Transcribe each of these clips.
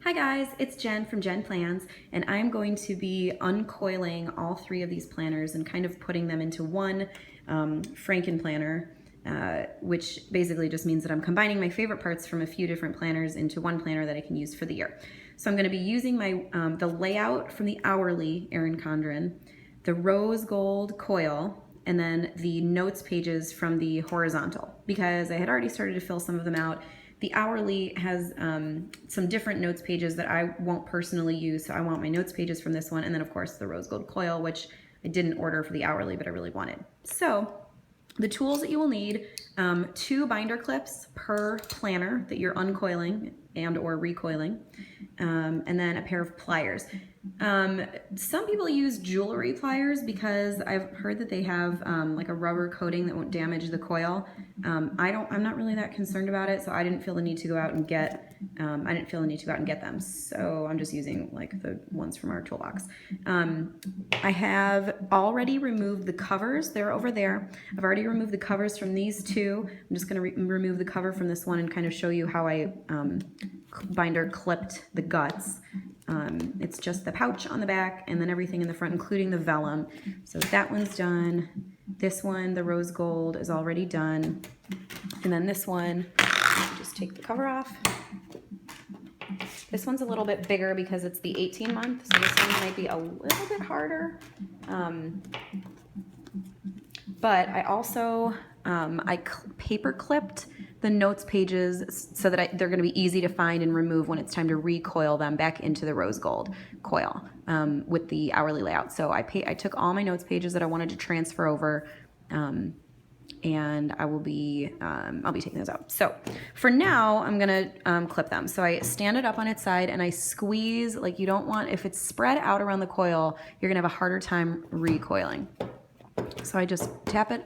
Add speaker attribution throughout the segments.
Speaker 1: Hi guys, it's Jen from JenPlans, and I'm going to be uncoiling all three of these planners and kind of putting them into one frankenplanner, which basically just means that I'm combining my favorite parts from a few different planners into one planner that I can use for the year. So I'm going to be using my the layout from the hourly Erin Condren, the rose gold coil, and then the notes pages from the horizontal, because I had already started to fill some of them out. The hourly has some different notes pages that I won't personally use, so I want my notes pages from this one, and then of course the rose gold coil, which I didn't order for the hourly, but I really wanted. So the tools that you will need, 2 binder clips per planner that you're uncoiling and or recoiling, and then a pair of pliers. Some people use jewelry pliers because I've heard that they have like a rubber coating that won't damage the coil. I'm not really that concerned about it, so I didn't feel the need to go out and get them. So I'm just using like the ones from our toolbox. I have already removed the covers. They're over there. I've already removed the covers from these two. I'm just going to remove the cover from this one and kind of show you how I binder clipped the guts. It's just the pouch on the back and then everything in the front, including the vellum. So that one's done. This one, the rose gold, is already done. And then this one, just take the cover off. This one's a little bit bigger because it's the 18-month, so this one might be a little bit harder. But I also, paper clipped the notes pages so that they're going to be easy to find and remove when it's time to recoil them back into the rose gold coil with the hourly layout. So I took all my notes pages that I wanted to transfer over, and I'll be taking those out. So for now, I'm gonna clip them. So I stand it up on its side and I squeeze. Like, you don't want, if it's spread out around the coil, you're gonna have a harder time recoiling. So I just tap it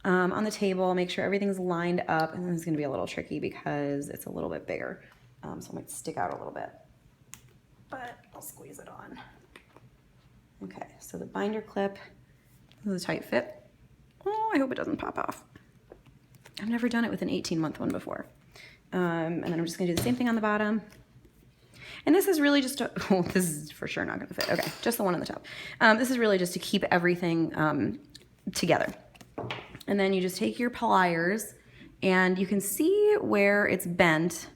Speaker 1: on the table, make sure everything's lined up, and then it's gonna be a little tricky because it's a little bit bigger. So it might stick out a little bit, but I'll squeeze it on. Okay, so the binder clip, this is a tight fit. Oh, I hope it doesn't pop off. I've never done it with an 18-month one before. And then I'm just gonna do the same thing on the bottom. And this is really just oh, this is for sure not gonna fit. Okay, just the one on the top. This is really just to keep everything together. And then you just take your pliers and you can see where it's bent.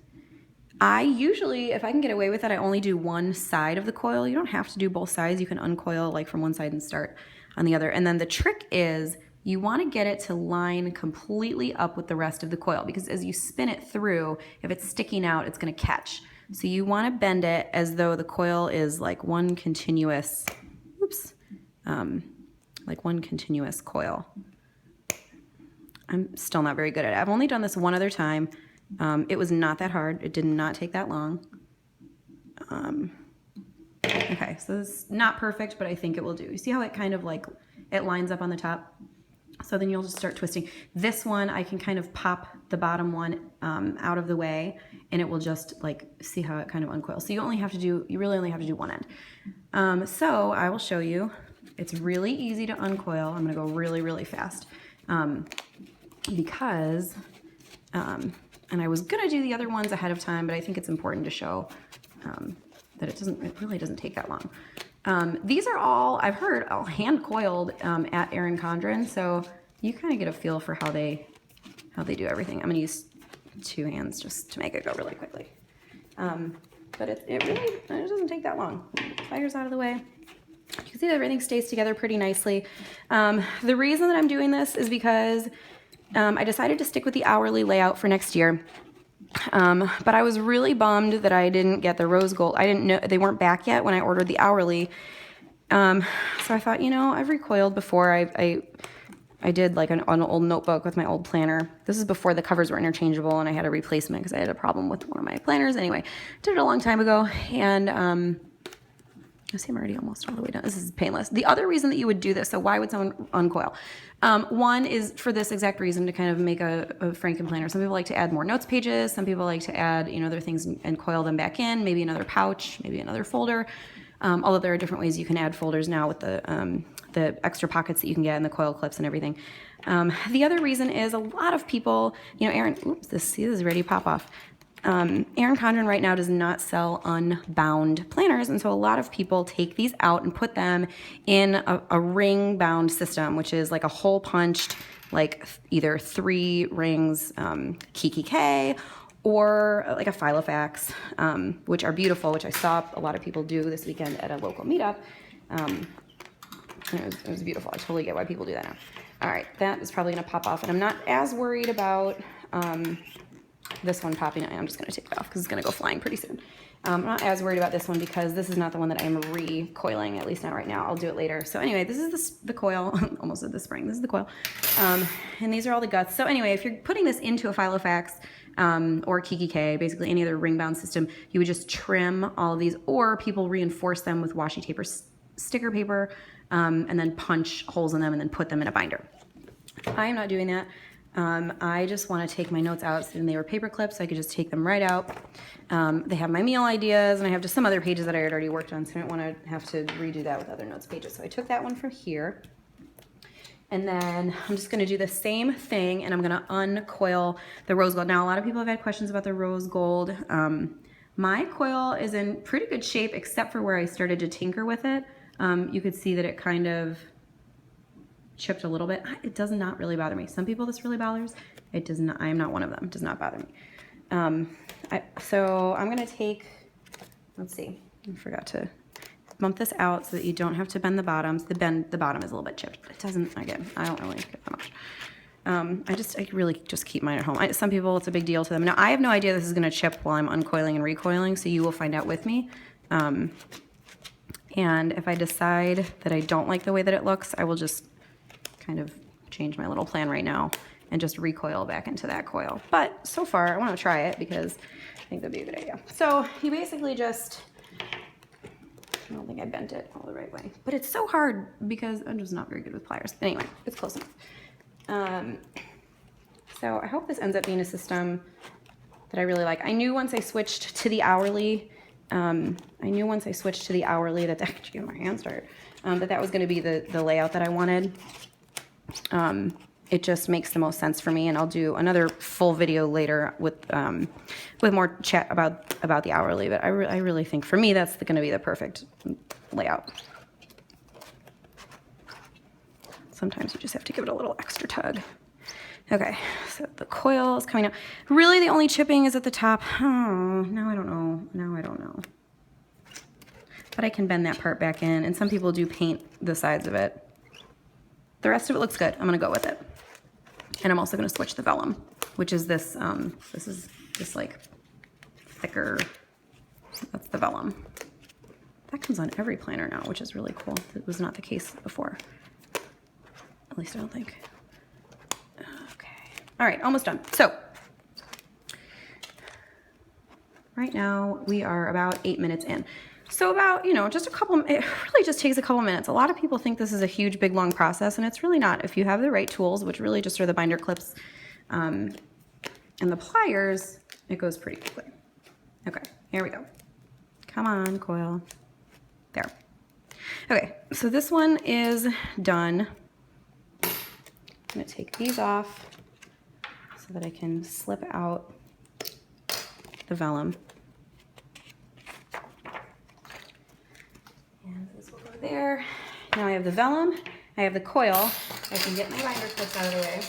Speaker 1: I usually, if I can get away with it, I only do one side of the coil. You don't have to do both sides. You can uncoil like from one side and start on the other. And then the trick is you want to get it to line completely up with the rest of the coil, because as you spin it through, if it's sticking out, it's going to catch. So you want to bend it as though the coil is like one continuous, like one continuous coil. I'm still not very good at it. I've only done this one other time. It was not that hard. It did not take that long. Okay, so this is not perfect, but I think it will do. You see how it kind of like, it lines up on the top? So then you'll just start twisting. This one, I can kind of pop the bottom one out of the way, and it will just like, see how it kind of uncoils. So you really only have to do one end. So I will show you. It's really easy to uncoil. I'm gonna go really, really fast because, and I was gonna do the other ones ahead of time, but I think it's important to show that it really doesn't take that long. These are all, I've heard, all hand coiled at Erin Condren, so you kind of get a feel for how they do everything. I'm gonna use 2 hands just to make it go really quickly. But it doesn't take that long. Fire's out of the way. You can see that everything stays together pretty nicely. The reason that I'm doing this is because I decided to stick with the hourly layout for next year. But I was really bummed that I didn't get the rose gold. I didn't know, they weren't back yet when I ordered the hourly. So I thought, you know, I've recoiled before. I did like an old notebook with my old planner. This is before the covers were interchangeable and I had a replacement because I had a problem with one of my planners. Anyway, did it a long time ago, and I see I'm already almost all the way done. This is painless. The other reason that you would do this, so why would someone uncoil? One is for this exact reason, to kind of make a frankenplanner. Some people like to add more notes pages. Some people like to add, you know, other things and coil them back in, maybe another pouch, maybe another folder. Although there are different ways you can add folders now with the extra pockets that you can get and the coil clips and everything. The other reason is a lot of people, you know, Erin, oops, this is ready to pop off. Erin Condren right now does not sell unbound planners, and so a lot of people take these out and put them in a ring bound system, which is like a hole punched, like either 3 rings KKK or like a Filofax, which are beautiful, which I saw a lot of people do this weekend at a local meetup. It was beautiful. I totally get why people do that now. All right, that is probably gonna pop off, and I'm not as worried about this one popping. I'm just gonna take it off because it's gonna go flying pretty soon. I'm not as worried about this one because this is not the one that I'm recoiling, at least not right now. I'll do it later. So anyway, this is the coil. Almost at the spring. This is the coil. And these are all the guts. So anyway, if you're putting this into a Filofax or KKK, basically any other ring bound system, you would just trim all of these, or people reinforce them with washi tape or sticker paper, and then punch holes in them and then put them in a binder. I am not doing that. I just want to take my notes out, and they were paper clips, so I could just take them right out. They have my meal ideas, and I have just some other pages that I had already worked on, so I don't want to have to redo that with other notes pages. So I took that one from here, and then I'm just going to do the same thing, and I'm going to uncoil the rose gold. Now, a lot of people have had questions about the rose gold. My coil is in pretty good shape, except for where I started to tinker with it. You could see that it kind of chipped a little bit. It does not really bother me. Some people this really bothers. It does not. I am not one of them. It does not bother me. So I'm gonna take, let's see, I forgot to bump this out so that you don't have to bend the bottoms. The bottom is a little bit chipped. It doesn't, again, I don't really care that much. I really just keep mine at home. Some people, it's a big deal to them. Now, I have no idea this is gonna chip while I'm uncoiling and recoiling, so you will find out with me. And if I decide that I don't like the way that it looks, I will just kind of change my little plan right now and just recoil back into that coil. But so far, I want to try it because I think that'd be a good idea. So you basically just, I don't think I bent it all the right way, but it's so hard because I'm just not very good with pliers. Anyway, it's close enough. So I hope this ends up being a system that I really like. I knew once I switched to the hourly, that actually my hands started, that was going to be the layout that I wanted. It just makes the most sense for me, and I'll do another full video later with more chat about the hourly. But I really think for me that's going to be the perfect layout. Sometimes you just have to give it a little extra tug. Okay, so the coil is coming out. Really, the only chipping is at the top. Oh, now I don't know. Now I don't know. But I can bend that part back in, and some people do paint the sides of it. The rest of it looks good. I'm gonna go with it. And I'm also gonna switch the vellum, which is this, this is this like thicker, that's the vellum. That comes on every planner now, which is really cool. It was not the case before. At least I don't think. Okay, all right, almost done. So, right now we are about 8 minutes in. So about, just it really just takes a couple minutes. A lot of people think this is a huge, big, long process, and it's really not. If you have the right tools, which really just are the binder clips and the pliers, it goes pretty quickly. Okay, here we go. Come on, coil. There. Okay, so this one is done. I'm gonna take these off so that I can slip out the vellum. And this will go there. Now I have the vellum, I have the coil. I can get my binder clips out of the way.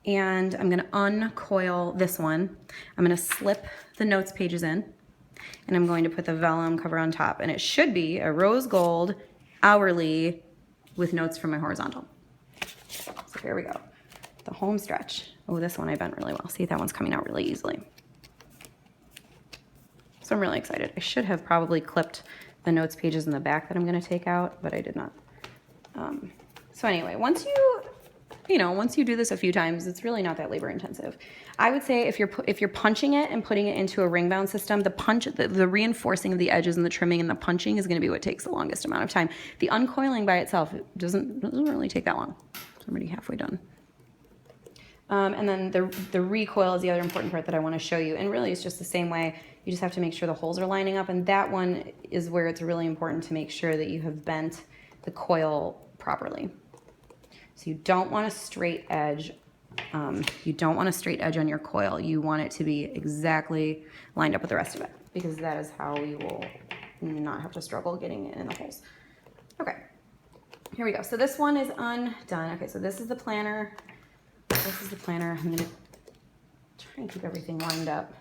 Speaker 1: And I'm gonna uncoil this one. I'm gonna slip the notes pages in, and I'm going to put the vellum cover on top. And it should be a rose gold hourly with notes from my horizontal. So here we go. The home stretch. Oh, this one I bent really well. See, that one's coming out really easily. So I'm really excited. I should have probably clipped the notes pages in the back that I'm going to take out, but I did not. So anyway, once you do this a few times, it's really not that labor intensive. I would say if you're punching it and putting it into a ring bound system, the reinforcing of the edges and the trimming and the punching is going to be what takes the longest amount of time. The uncoiling by itself doesn't really take that long. So I'm already halfway done. And then the recoil is the other important part that I want to show you. And really it's just the same way. You just have to make sure the holes are lining up. And that one is where it's really important to make sure that you have bent the coil properly. So you don't want a straight edge You don't want a straight edge on your coil. You want it to be exactly lined up with the rest of it, because that is how you will not have to struggle getting it in the holes. Okay, here we go. So this one is undone. Okay, so this is the planner. This is the planner. I'm gonna try and keep everything lined up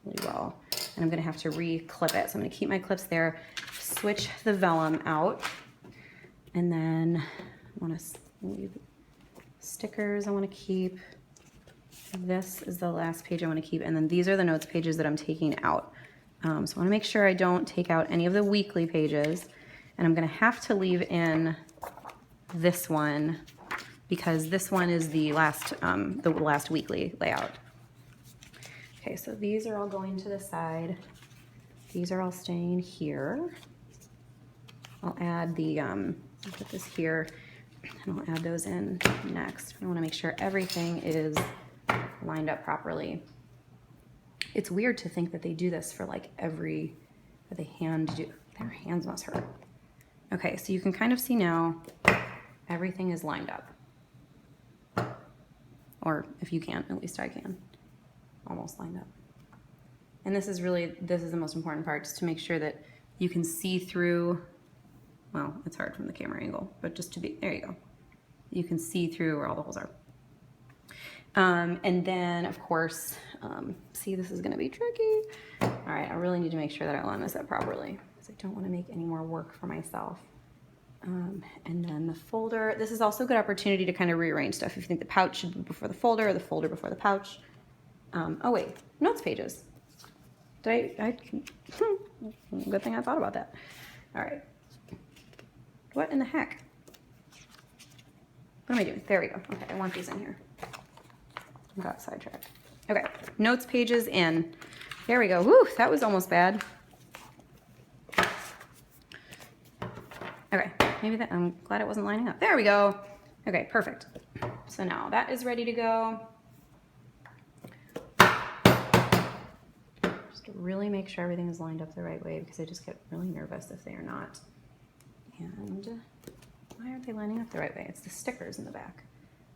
Speaker 1: really well. And I'm gonna have to re-clip it. So I'm gonna keep my clips there, switch the vellum out, and then I wanna leave stickers I wanna keep. This is the last page I wanna keep, and then these are the notes pages that I'm taking out. So I wanna make sure I don't take out any of the weekly pages, and I'm gonna have to leave in this one because this one is the last weekly layout. Okay, so these are all going to the side. These are all staying here. I'll add the, I'll put this here, and I'll add those in next. I wanna make sure everything is lined up properly. It's weird to think that they do this for like that they hand do. Their hands must hurt. Okay, so you can kind of see now everything is lined up. Or if you can't, at least I can. Almost lined up. And this is the most important part, just to make sure that you can see through, well, it's hard from the camera angle, but just to be, there you go. You can see through where all the holes are. And then of course, see, this is gonna be tricky. All right, I really need to make sure that I line this up properly because I don't wanna make any more work for myself. And then the folder, this is also a good opportunity to kind of rearrange stuff. If you think the pouch should be before the folder or the folder before the pouch. Oh wait, notes pages. Good thing I thought about that. All right. What in the heck? What am I doing? There we go. Okay, I want these in here. I got sidetracked. Okay, notes pages in. There we go. Whew, that was almost bad. Okay, maybe that, I'm glad it wasn't lining up. There we go. Okay, perfect. So now that is ready to go. Just to really make sure everything is lined up the right way, because I just get really nervous if they are not. And why aren't they lining up the right way? It's the stickers in the back.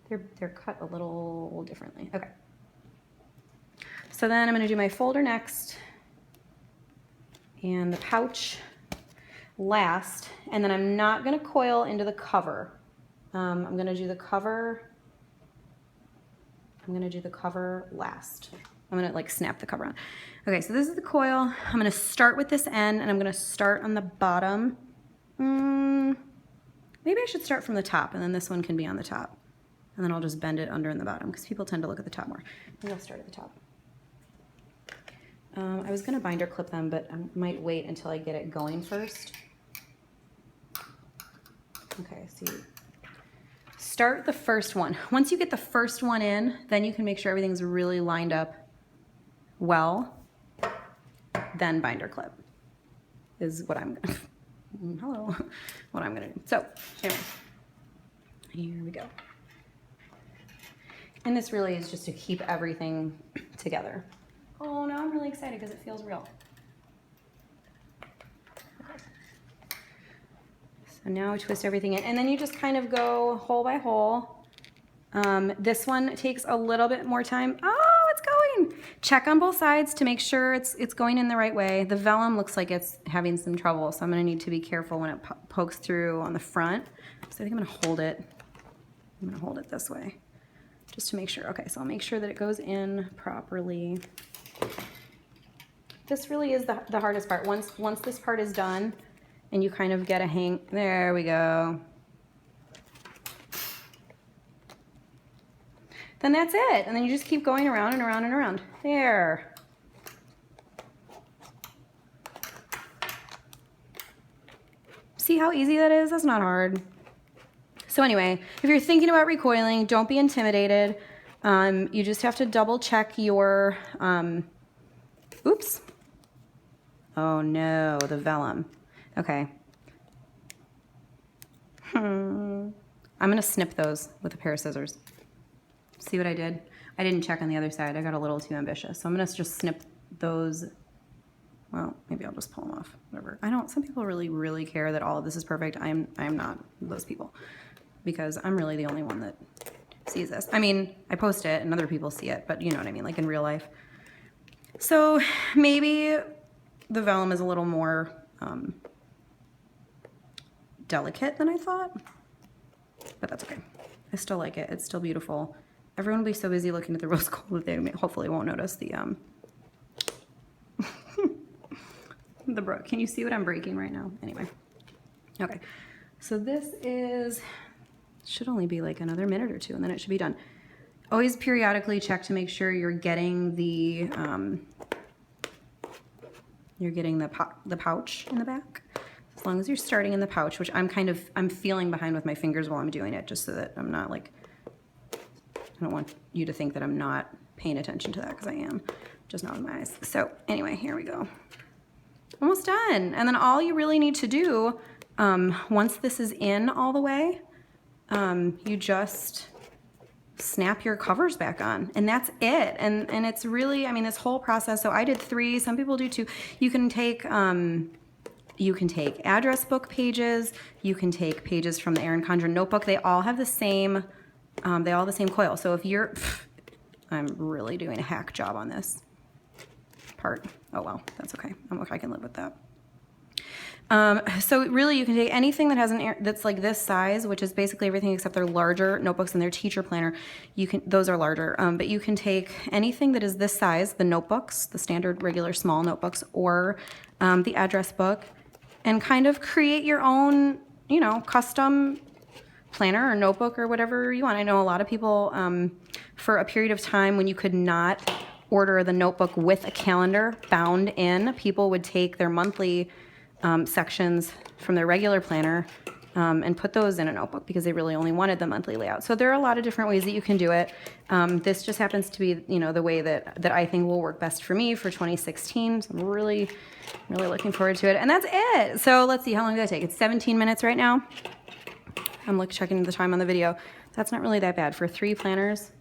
Speaker 1: They're cut a little differently. Okay. So then I'm gonna do my folder next and the pouch last, and then I'm not gonna coil into the cover. I'm gonna do the cover last. I'm gonna like snap the cover on. Okay, so this is the coil. I'm gonna start with this end, and I'm gonna start on the bottom. Maybe I should start from the top, and then this one can be on the top. And then I'll just bend it under in the bottom, because people tend to look at the top more. Maybe I'll start at the top. I was gonna binder clip them, but I might wait until I get it going first. Okay, so you start the first one. Once you get the first one in, then you can make sure everything's really lined up well. Then binder clip is what I'm gonna, hello, what I'm gonna do. So, anyway, here we go. And this really is just to keep everything together. Oh, now I'm really excited because it feels real. Okay. So now I twist everything in, and then you just kind of go hole by hole. This one takes a little bit more time. Oh, it's going. Check on both sides to make sure it's going in the right way. The vellum looks like it's having some trouble, so I'm gonna need to be careful when it pokes through on the front. So I think I'm gonna hold it. I'm gonna hold it this way, just to make sure. Okay, so I'll make sure that it goes in properly. This really is the hardest part. Once this part is done and you kind of get a hang, there we go. Then that's it. And then you just keep going around and around and around. There. See how easy that is? That's not hard. So anyway, if you're thinking about recoiling, don't be intimidated. You just have to double check your, oops. Oh no, the vellum. Okay. I'm gonna snip those with a pair of scissors. See what I did? I didn't check on the other side. I got a little too ambitious. So I'm gonna just snip those. Well, maybe I'll just pull them off, whatever. Some people really care that all of this is perfect. I'm not those people, because I'm really the only one that sees this. I mean, I post it and other people see it, but you know what I mean, like in real life. So maybe the vellum is a little more delicate than I thought, but that's okay. I still like it. It's still beautiful. Everyone will be so busy looking at the rose gold that they hopefully won't notice the the brook. Can you see what I'm breaking right now? Anyway, okay. So this should only be like another minute or two, and then it should be done. Always periodically check to make sure you're getting the pouch in the back. As long as you're starting in the pouch, which I'm feeling behind with my fingers while I'm doing it, just so that I'm not like, I don't want you to think that I'm not paying attention to that, because I am, just not with my eyes. So anyway, here we go. Almost done. And then all you really need to do, once this is in all the way, you just snap your covers back on, and that's it. And it's really, I mean, this whole process, so I did 3, some people do 2. You can take address book pages, you can take pages from the Erin Condren notebook. They all have the same, coil. So if you're, I'm really doing a hack job on this part. Oh well, that's okay. I can live with that. So really you can take anything that has that's like this size, which is basically everything except their larger notebooks and their teacher planner. Those are larger, but you can take anything that is this size, the notebooks, the standard regular small notebooks, or the address book, and kind of create your own, you know, custom planner or notebook or whatever you want. I know a lot of people, for a period of time when you could not order the notebook with a calendar bound in, people would take their monthly sections from their regular planner and put those in a notebook because they really only wanted the monthly layout. So there are a lot of different ways that you can do it. This just happens to be, you know, the way that I think will work best for me for 2016. So I'm really, really looking forward to it. And that's it. So let's see, how long did that take? It's 17 minutes right now. I'm checking the time on the video. That's not really that bad for 3 planners.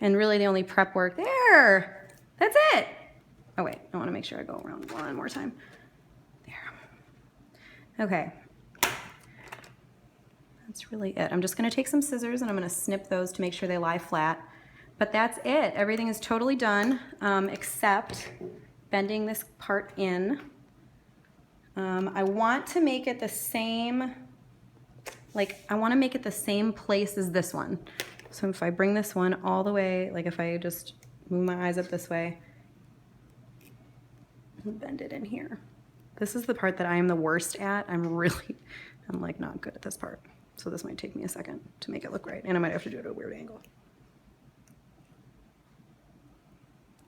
Speaker 1: And really the only prep work there. That's it. Oh wait, I want to make sure I go around one more time. Okay, that's really it. I'm just gonna take some scissors and I'm gonna snip those to make sure they lie flat. But that's it. Everything is totally done, except bending this part in. I want to make it the same, I wanna make it the same place as this one. So if I bring this one all the way, like if I just move my eyes up this way, and bend it in here. This is the part that I am the worst at. I'm like not good at this part. So this might take me a second to make it look right. And I might have to do it at a weird angle.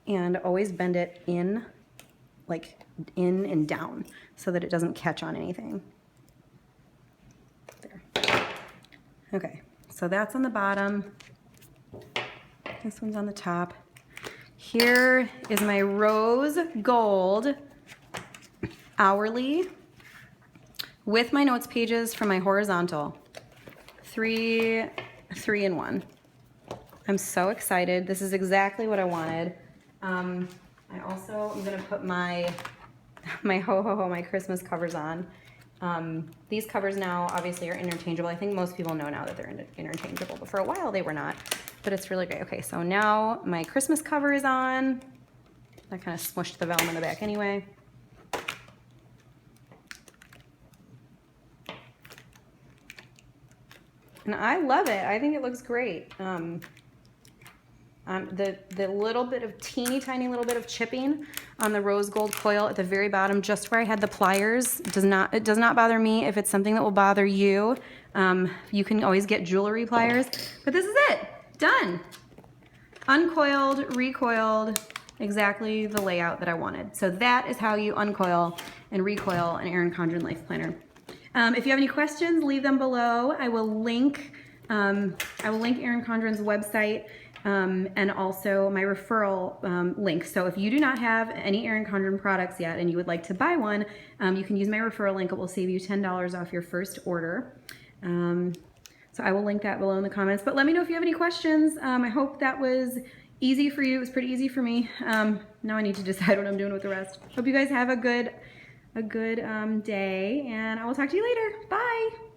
Speaker 1: And always bend it in, like in and down so that it doesn't catch on anything. There. Okay, so that's on the bottom. This one's on the top. Here is my rose gold hourly with my notes pages from my horizontal. 3 in 1. I'm so excited. This is exactly what I wanted. I also am gonna put my my Christmas covers on. These covers now obviously are interchangeable. I think most people know now that they're interchangeable, but for a while they were not, but it's really great. Okay, so now my Christmas cover is on. I kind of smushed the vellum in the back anyway. And I love it. I think it looks great. The little bit of tiny little bit of chipping on the rose gold coil at the very bottom, just where I had the pliers, it does not bother me. If it's something that will bother you, you can always get jewelry pliers. But this is it. Done. Uncoiled, recoiled, exactly the layout that I wanted. So that is how you uncoil and recoil an Erin Condren Life Planner. If you have any questions, leave them below. I will link Erin Condren's website and also my referral link. So if you do not have any Erin Condren products yet and you would like to buy one, you can use my referral link. It will save you $10 off your first order. So I will link that below in the comments. But let me know if you have any questions. I hope that was easy for you. It was pretty easy for me. Now I need to decide what I'm doing with the rest. Hope you guys have a good day, and I will talk to you later. Bye.